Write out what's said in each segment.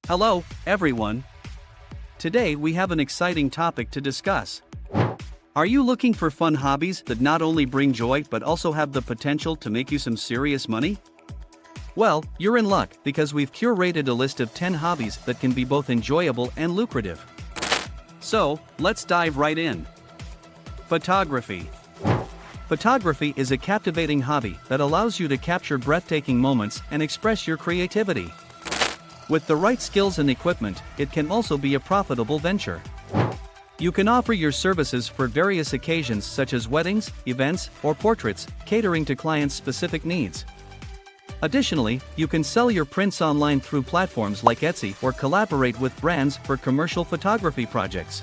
Hello, everyone. Today we have an exciting topic to discuss. Are you looking for fun hobbies that not only bring joy but also have the potential to make you some serious money? Well, you're in luck because we've curated a list of 10 hobbies that can be both enjoyable and lucrative. So, let's dive right in. Photography. Photography is a captivating hobby that allows you to capture breathtaking moments and express your creativity. With the right skills and equipment, it can also be a profitable venture. You can offer your services for various occasions such as weddings, events, or portraits, catering to clients' specific needs. Additionally, you can sell your prints online through platforms like Etsy or collaborate with brands for commercial photography projects.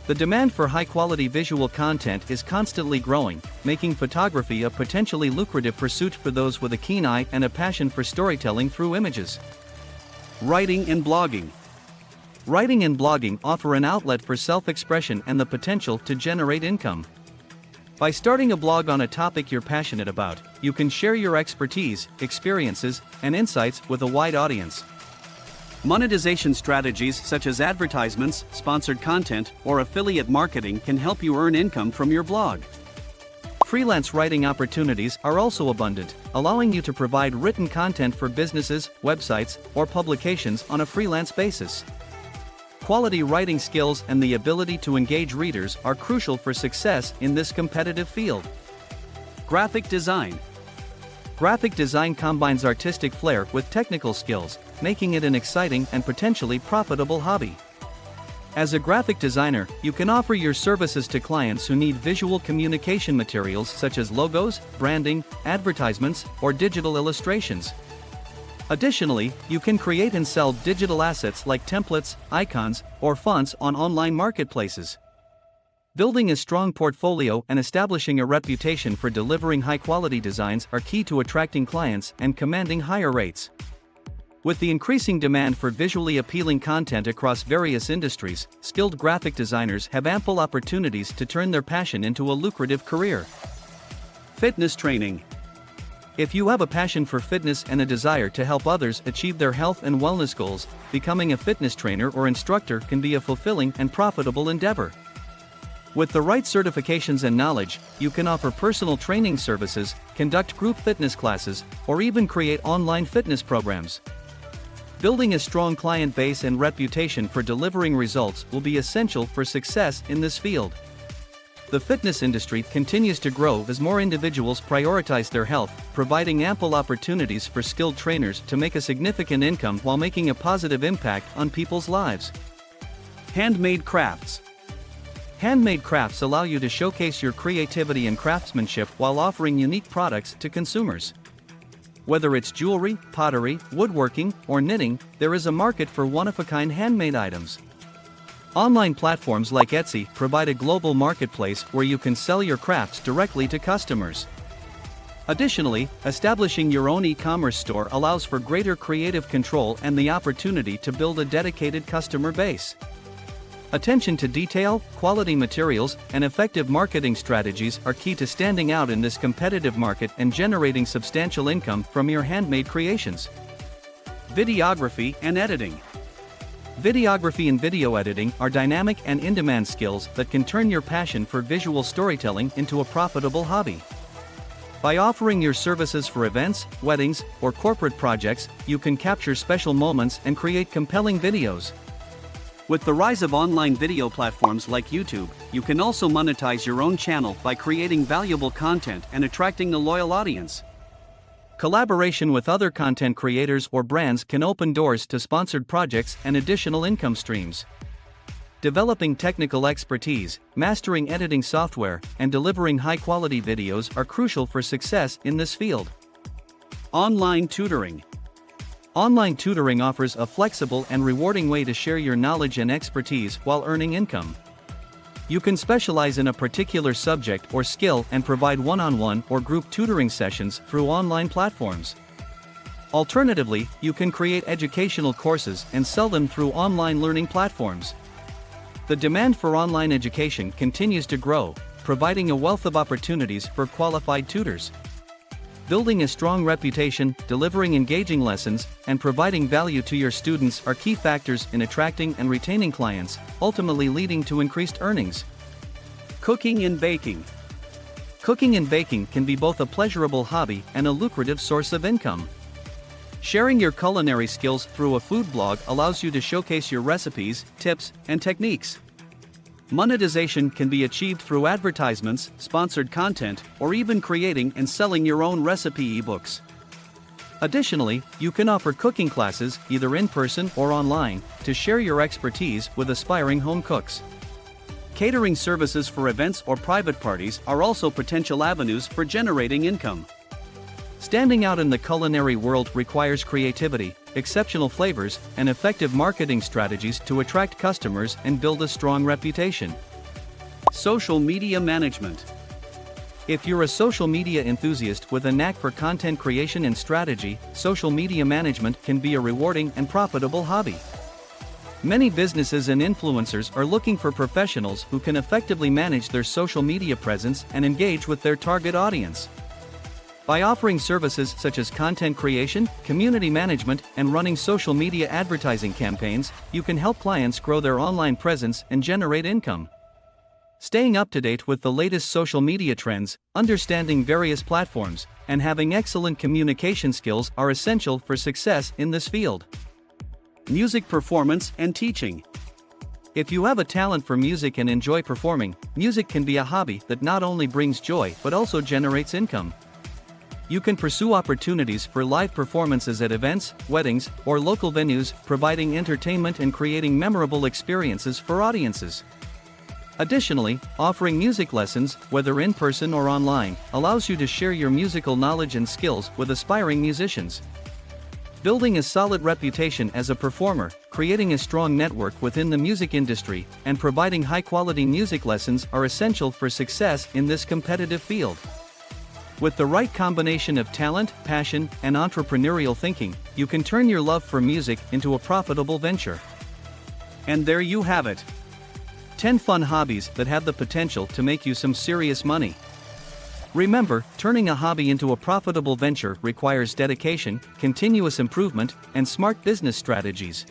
The demand for high-quality visual content is constantly growing, making photography a potentially lucrative pursuit for those with a keen eye and a passion for storytelling through images. Writing and blogging. Writing and blogging offer an outlet for self-expression and the potential to generate income. By starting a blog on a topic you're passionate about, you can share your expertise, experiences, and insights with a wide audience. Monetization strategies such as advertisements, sponsored content, or affiliate marketing can help you earn income from your blog. Freelance writing opportunities are also abundant, allowing you to provide written content for businesses, websites, or publications on a freelance basis. Quality writing skills and the ability to engage readers are crucial for success in this competitive field. Graphic design. Graphic design combines artistic flair with technical skills, making it an exciting and potentially profitable hobby. As a graphic designer, you can offer your services to clients who need visual communication materials such as logos, branding, advertisements, or digital illustrations. Additionally, you can create and sell digital assets like templates, icons, or fonts on online marketplaces. Building a strong portfolio and establishing a reputation for delivering high-quality designs are key to attracting clients and commanding higher rates. With the increasing demand for visually appealing content across various industries, skilled graphic designers have ample opportunities to turn their passion into a lucrative career. Fitness training. If you have a passion for fitness and a desire to help others achieve their health and wellness goals, becoming a fitness trainer or instructor can be a fulfilling and profitable endeavor. With the right certifications and knowledge, you can offer personal training services, conduct group fitness classes, or even create online fitness programs. Building a strong client base and reputation for delivering results will be essential for success in this field. The fitness industry continues to grow as more individuals prioritize their health, providing ample opportunities for skilled trainers to make a significant income while making a positive impact on people's lives. Handmade crafts. Handmade crafts allow you to showcase your creativity and craftsmanship while offering unique products to consumers. Whether it's jewelry, pottery, woodworking, or knitting, there is a market for one-of-a-kind handmade items. Online platforms like Etsy provide a global marketplace where you can sell your crafts directly to customers. Additionally, establishing your own e-commerce store allows for greater creative control and the opportunity to build a dedicated customer base. Attention to detail, quality materials, and effective marketing strategies are key to standing out in this competitive market and generating substantial income from your handmade creations. Videography and editing. Videography and video editing are dynamic and in-demand skills that can turn your passion for visual storytelling into a profitable hobby. By offering your services for events, weddings, or corporate projects, you can capture special moments and create compelling videos. With the rise of online video platforms like YouTube, you can also monetize your own channel by creating valuable content and attracting a loyal audience. Collaboration with other content creators or brands can open doors to sponsored projects and additional income streams. Developing technical expertise, mastering editing software, and delivering high-quality videos are crucial for success in this field. Online tutoring. Online tutoring offers a flexible and rewarding way to share your knowledge and expertise while earning income. You can specialize in a particular subject or skill and provide one-on-one or group tutoring sessions through online platforms. Alternatively, you can create educational courses and sell them through online learning platforms. The demand for online education continues to grow, providing a wealth of opportunities for qualified tutors. Building a strong reputation, delivering engaging lessons, and providing value to your students are key factors in attracting and retaining clients, ultimately leading to increased earnings. Cooking and baking. Cooking and baking can be both a pleasurable hobby and a lucrative source of income. Sharing your culinary skills through a food blog allows you to showcase your recipes, tips, and techniques. Monetization can be achieved through advertisements, sponsored content, or even creating and selling your own recipe ebooks. Additionally, you can offer cooking classes, either in person or online, to share your expertise with aspiring home cooks. Catering services for events or private parties are also potential avenues for generating income. Standing out in the culinary world requires creativity, exceptional flavors, and effective marketing strategies to attract customers and build a strong reputation. Social media management. If you're a social media enthusiast with a knack for content creation and strategy, social media management can be a rewarding and profitable hobby. Many businesses and influencers are looking for professionals who can effectively manage their social media presence and engage with their target audience. By offering services such as content creation, community management, and running social media advertising campaigns, you can help clients grow their online presence and generate income. Staying up to date with the latest social media trends, understanding various platforms, and having excellent communication skills are essential for success in this field. Music performance and teaching. If you have a talent for music and enjoy performing, music can be a hobby that not only brings joy but also generates income. You can pursue opportunities for live performances at events, weddings, or local venues, providing entertainment and creating memorable experiences for audiences. Additionally, offering music lessons, whether in person or online, allows you to share your musical knowledge and skills with aspiring musicians. Building a solid reputation as a performer, creating a strong network within the music industry, and providing high-quality music lessons are essential for success in this competitive field. With the right combination of talent, passion, and entrepreneurial thinking, you can turn your love for music into a profitable venture. And there you have it. 10 fun hobbies that have the potential to make you some serious money. Remember, turning a hobby into a profitable venture requires dedication, continuous improvement, and smart business strategies.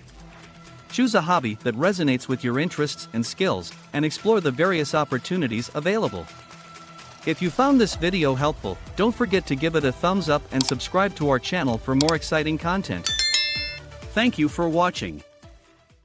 Choose a hobby that resonates with your interests and skills, and explore the various opportunities available. If you found this video helpful, don't forget to give it a thumbs up and subscribe to our channel for more exciting content. Thank you for watching.